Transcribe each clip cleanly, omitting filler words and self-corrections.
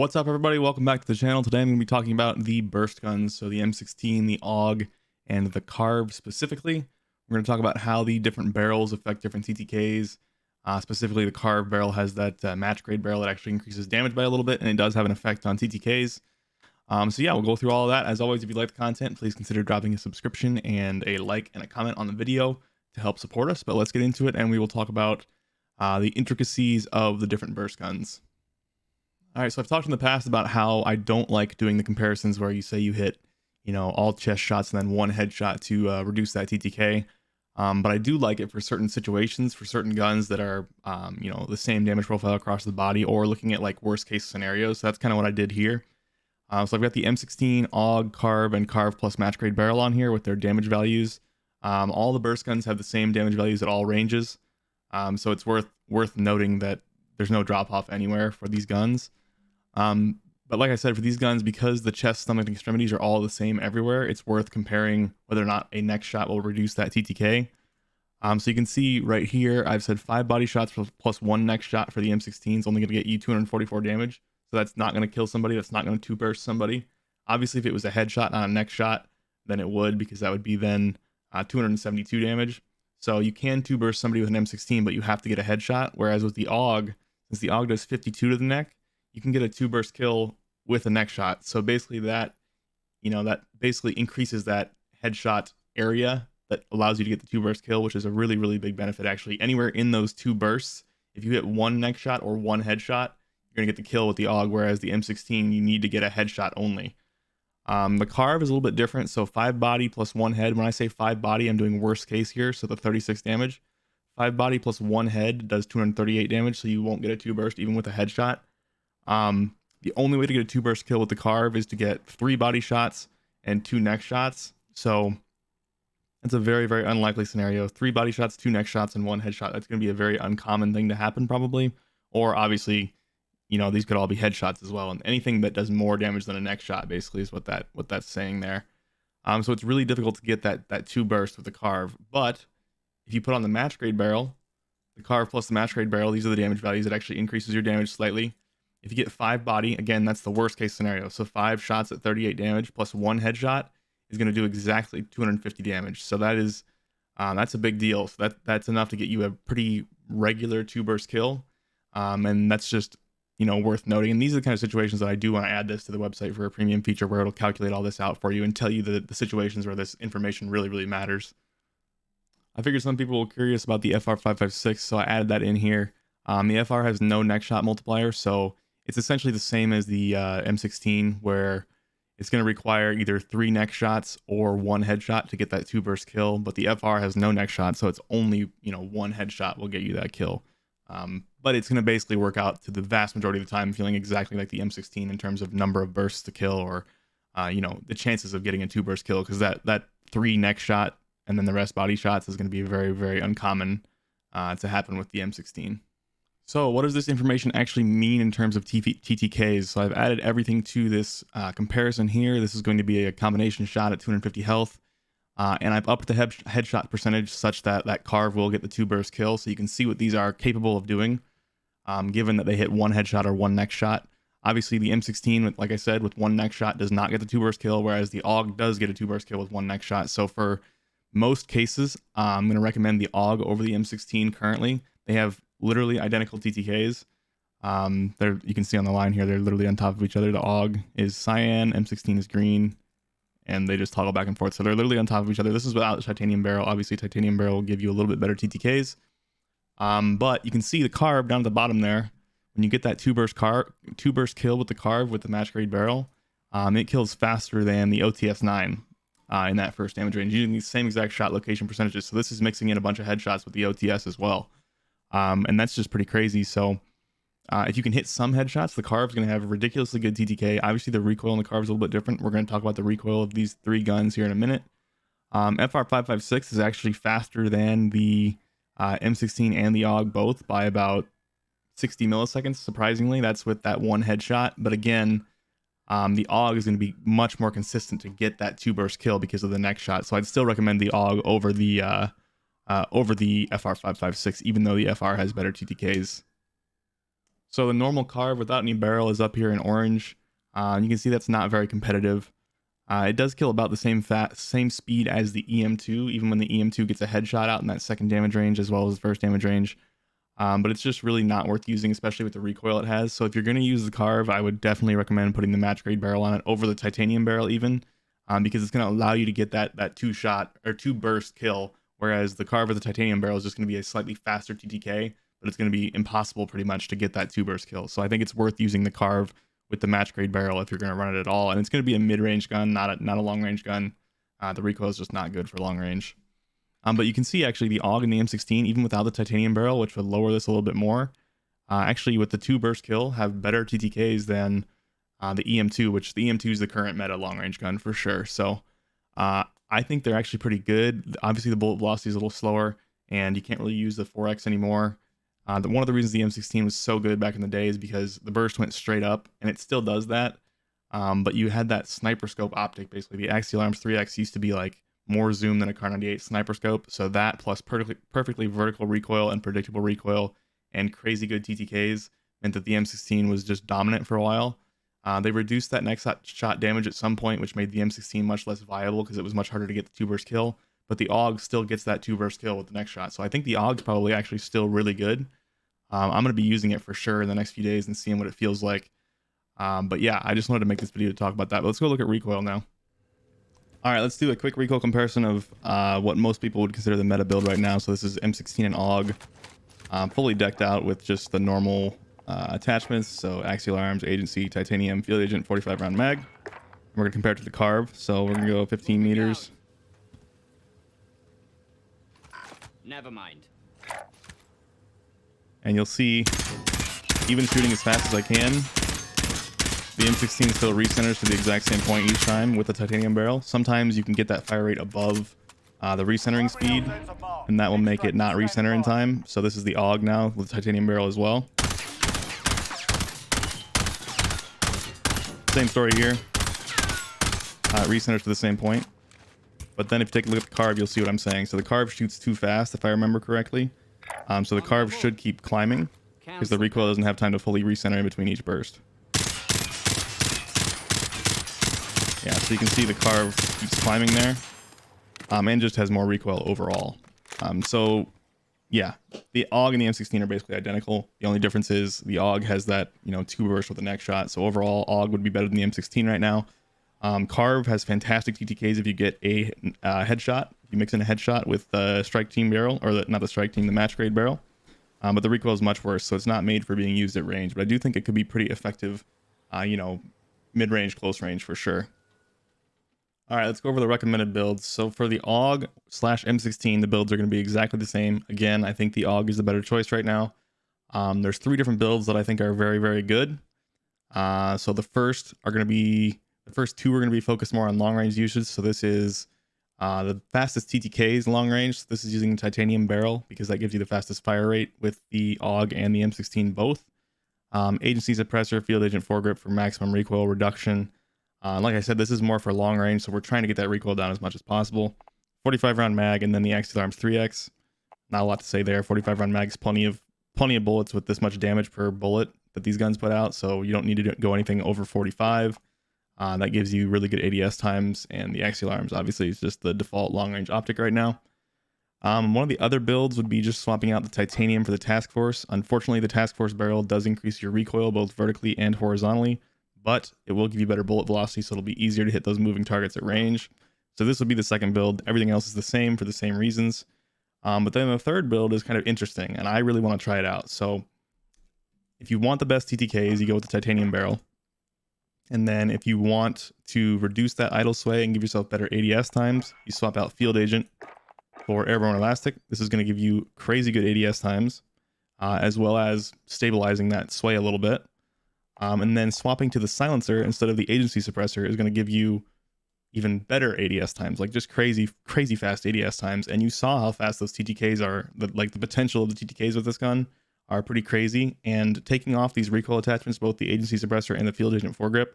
What's up, everybody? Welcome back to the channel. Today I'm going to be talking about the burst guns, so the M16, the AUG, and the CARV specifically. We're going to talk about how the different barrels affect different TTKs. Specifically, the CARV barrel has that match grade barrel that actually increases damage by a little bit, and it does have an effect on TTKs. So yeah, we'll go through all of that. As always, if you like the content, please consider dropping a subscription and a like and a comment on the video to help support us. But let's get into it, and we will talk about the intricacies of the different burst guns. All right, so I've talked in the past about how I don't like doing the comparisons where you say you hit, all chest shots and then one headshot to reduce that TTK. But I do like it for certain situations, for certain guns that are, the same damage profile across the body, or looking at like worst case scenarios. So that's kind of what I did here. So I've got the M16, AUG, CARV, and CARV plus match grade barrel on here with their damage values. All the burst guns have the same damage values at all ranges. So it's worth noting that there's no drop off anywhere for these guns. But like I said, for these guns, because the chest, stomach, and extremities are all the same everywhere, it's worth comparing whether or not a next shot will reduce that TTK. So you can see right here, I've said 5 body shots plus 1 next shot for the M16 is only going to get you 244 damage. So that's not going to kill somebody. That's not going to 2-burst somebody. Obviously, if it was a headshot, not a next shot, then it would, because that would be then 272 damage. So you can 2-burst somebody with an M16, but you have to get a headshot. Whereas with the AUG, since the AUG does 52 to the neck, you can get a 2-burst kill with a next shot. So basically that basically increases that headshot area that allows you to get the 2-burst kill, which is a really, really big benefit actually. Anywhere in those 2 bursts, if you hit 1 next shot or 1 headshot, you're gonna get the kill with the AUG, whereas the M16, you need to get a headshot only. The CARV is a little bit different. So 5 body plus 1 head. When I say 5 body, I'm doing worst case here. So the 36 damage. 5 body plus 1 head does 238 damage. So you won't get a 2-burst even with a headshot. The only way to get a 2-burst kill with the CARV is to get 3 body shots and 2 neck shots. So that's a very, very unlikely scenario. 3 body shots, 2 neck shots, and 1 headshot. That's going to be a very uncommon thing to happen probably. Or obviously, these could all be headshots as well. And anything that does more damage than a neck shot basically is what that's saying there. So it's really difficult to get that 2-burst with the CARV. But if you put on the match grade barrel, the CARV plus the match grade barrel, these are the damage values. It actually increases your damage slightly. If you get 5 body, again, that's the worst case scenario. So 5 shots at 38 damage plus 1 headshot is going to do exactly 250 damage. So that is, that's a big deal. So that's enough to get you a pretty regular 2-burst kill. And that's just, worth noting. And these are the kind of situations that I do want to add this to the website for a premium feature where it'll calculate all this out for you and tell you the situations where this information really, really matters. I figured some people were curious about the FR556, so I added that in here. The FR has no neck shot multiplier, so it's essentially the same as the M16, where it's going to require either 3 neck shots or 1 headshot to get that 2-burst kill. But the FR has no neck shot, so it's only 1 headshot will get you that kill. But it's going to basically work out to the vast majority of the time feeling exactly like the M16 in terms of number of bursts to kill, or the chances of getting a 2-burst kill, because that 3 neck shot and then the rest body shots is going to be very, very uncommon to happen with the M16. So what does this information actually mean in terms of TTKs? So I've added everything to this comparison here. This is going to be a combination shot at 250 health. And I've upped the headshot percentage such that that CARV will get the 2-burst kill. So you can see what these are capable of doing, given that they hit 1 headshot or 1 neck shot. Obviously, the M16, like I said, with 1 neck shot does not get the 2-burst kill, whereas the AUG does get a 2-burst kill with 1 neck shot. So for most cases, I'm going to recommend the AUG over the M16 currently. They have literally identical TTKs. You can see on the line here, they're literally on top of each other. The AUG is cyan, M16 is green, and they just toggle back and forth. So they're literally on top of each other. This is without the titanium barrel. Obviously, titanium barrel will give you a little bit better TTKs. But you can see the CARV down at the bottom there. When you get that 2-burst kill with the CARV with the match grade barrel, it kills faster than the OTS-9 in that first damage range, using the same exact shot location percentages. So this is mixing in a bunch of headshots with the OTS as well. And that's just pretty crazy. So if you can hit some headshots, the CARV is going to have a ridiculously good TTK. Obviously, the recoil on the CARV is a little bit different. We're going to talk about the recoil of these 3 guns here in a minute. FR556 is actually faster than the M16 and the AUG both by about 60 milliseconds, surprisingly. That's with that 1 headshot. But again, the AUG is going to be much more consistent to get that 2-burst kill because of the neck shot. So I'd still recommend the AUG over the FR556, even though the FR has better TTKs. So the normal carve without any barrel is up here in orange. You can see that's not very competitive. It does kill about the same speed as the EM2, even when the EM2 gets a headshot out in that second damage range as well as the first damage range. But it's just really not worth using, especially with the recoil it has. So if you're going to use the carve, I would definitely recommend putting the match grade barrel on it over the titanium barrel even, because it's going to allow you to get that two-shot or two-burst kill, whereas the carve with the titanium barrel is just going to be a slightly faster TTK, but it's going to be impossible pretty much to get that two-burst kill. So I think it's worth using the carve with the match grade barrel if you're going to run it at all, and it's going to be a mid-range gun, not a long-range gun. The recoil is just not good for long range. But you can see actually the AUG and the M16, even without the titanium barrel, which would lower this a little bit more, actually with the two burst kill have better TTKs than the EM2, which the EM2 is the current meta long-range gun for sure. So I think they're actually pretty good. Obviously the bullet velocity is a little slower, and you can't really use the 4x anymore. One of the reasons the M16 was so good back in the day is because the burst went straight up, and it still does that. But you had that sniper scope optic, basically. The Axial Arms 3X used to be like more zoom than a Kar 98 sniper scope. So that plus perfectly vertical recoil and predictable recoil and crazy good TTKs meant that the M16 was just dominant for a while. They reduced that next shot damage at some point, which made the M16 much less viable because it was much harder to get the two-burst kill. But the AUG still gets that two-burst kill with the next shot. So I think the AUG's probably actually still really good. I'm going to be using it for sure in the next few days and seeing what it feels like. But yeah, I just wanted to make this video to talk about that. But let's go look at recoil now. All right, let's do a quick recoil comparison of what most people would consider the meta build right now. So this is M16 and AUG, fully decked out with just the normal attachments. So axial arms, agency, titanium, field agent, 45 round mag. We're going to compare it to the CARV. So we're going to go 15 meters. Never mind. And you'll see, even shooting as fast as I can, the M16 still recenters to the exact same point each time with the titanium barrel. Sometimes you can get that fire rate above the recentering speed, and that will make it not recenter in time. So this is the AUG now with the titanium barrel as well. Same story here. It recenters to the same point. But then if you take a look at the CARV, you'll see what I'm saying. So the CARV shoots too fast, if I remember correctly. So the CARV should keep climbing because the recoil doesn't have time to fully recenter in between each burst. Yeah, so you can see the CARV keeps climbing there, and just has more recoil overall. So yeah, the AUG and the M16 are basically identical. The only difference is the AUG has that, two burst with the next shot. So overall, AUG would be better than the M16 right now. CARV has fantastic TTKs if you get a headshot. You mix in a headshot with the strike team barrel, or not the strike team, the match grade barrel. But the recoil is much worse, so it's not made for being used at range. But I do think it could be pretty effective, mid-range, close range for sure. All right, let's go over the recommended builds. So for the AUG/M16, the builds are going to be exactly the same. Again, I think the AUG is the better choice right now. There's 3 different builds that I think are very, very good. So the first 2 are going to be focused more on long range usage. So this is the fastest TTKs long range. This is using titanium barrel because that gives you the fastest fire rate with the AUG and the M16 both. Agency suppressor, field agent foregrip for maximum recoil reduction. Like I said, this is more for long range, so we're trying to get that recoil down as much as possible. 45 round mag, and then the axial arms 3x. Not a lot to say there. 45 round mag is plenty of bullets with this much damage per bullet that these guns put out, so you don't need to go anything over 45. That gives you really good ADS times, and the axial arms obviously is just the default long range optic right now. One of the other builds would be just swapping out the titanium for the task force. Unfortunately, the task force barrel does increase your recoil both vertically and horizontally, but it will give you better bullet velocity, so it'll be easier to hit those moving targets at range. So this would be the second build. Everything else is the same for the same reasons. But then the third build is kind of interesting, and I really want to try it out. So if you want the best TTKs, you go with the titanium barrel. And then if you want to reduce that idle sway and give yourself better ADS times, you swap out field agent for airborne elastic. This is going to give you crazy good ADS times, as well as stabilizing that sway a little bit. And then swapping to the silencer instead of the agency suppressor is going to give you even better ADS times, like just crazy fast ADS times. And you saw how fast those TTKs are. The potential of the TTKs with this gun are pretty crazy. And taking off these recoil attachments, both the agency suppressor and the field agent foregrip,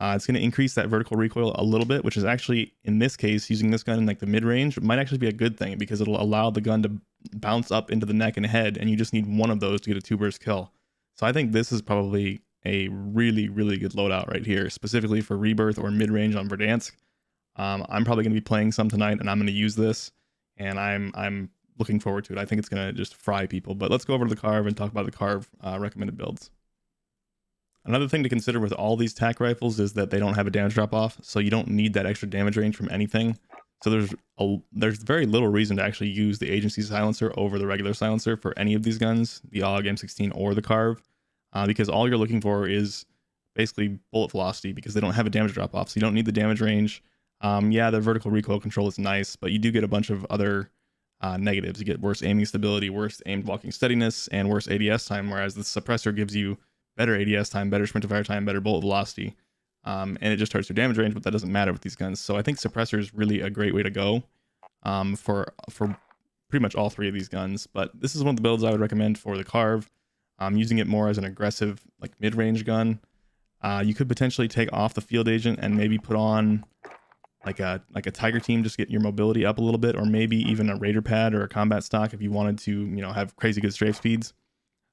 it's going to increase that vertical recoil a little bit, which is actually, in this case, using this gun in like the mid-range might actually be a good thing because it'll allow the gun to bounce up into the neck and head, and you just need one of those to get a 2-burst kill. So I think this is probably a really, really good loadout right here, specifically for Rebirth or mid-range on Verdansk. I'm probably going to be playing some tonight, and I'm going to use this, and I'm looking forward to it. I think it's going to just fry people. But let's go over to the CARV and talk about the CARV recommended builds. Another thing to consider with all these tac rifles is that they don't have a damage drop off, so you don't need that extra damage range from anything. So there's very little reason to actually use the agency silencer over the regular silencer for any of these guns, the AUG, M16, or the CARV, because all you're looking for is basically bullet velocity, because they don't have a damage drop off, so you don't need the damage range. Yeah, the vertical recoil control is nice, but you do get a bunch of other negatives. You get worse aiming stability, worse aimed walking steadiness, and worse ADS time, whereas the suppressor gives you better ADS time, better sprint to fire time, better bullet velocity, and it just hurts your damage range, but that doesn't matter with these guns. So I think suppressor is really a great way to go for pretty much all three of these guns. But this is one of the builds I would recommend for the CARV. Using it more as an aggressive, like mid-range gun. You could potentially take off the field agent and maybe put on like a tiger team, just get your mobility up a little bit, or maybe even a raider pad or a combat stock if you wanted to, have crazy good strafe speeds.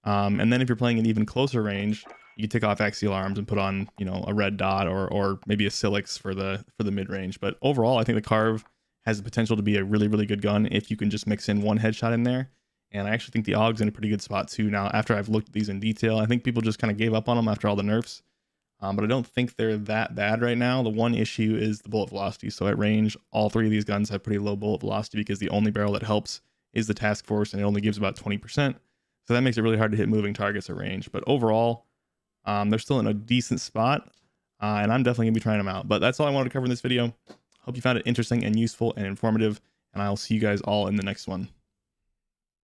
And then if you're playing an even closer range, you can take off axial arms and put on, a red dot or maybe a Silix for the mid range. But overall, I think the CARV has the potential to be a really, really good gun if you can just mix in one headshot in there. And I actually think the AUG's in a pretty good spot too. Now, after I've looked at these in detail, I think people just kind of gave up on them after all the nerfs. But I don't think they're that bad right now. The one issue is the bullet velocity. So at range, all three of these guns have pretty low bullet velocity because the only barrel that helps is the task force, and it only gives about 20%. So that makes it really hard to hit moving targets at range. But overall, they're still in a decent spot, and I'm definitely going to be trying them out. But that's all I wanted to cover in this video. Hope you found it interesting and useful and informative, and I'll see you guys all in the next one.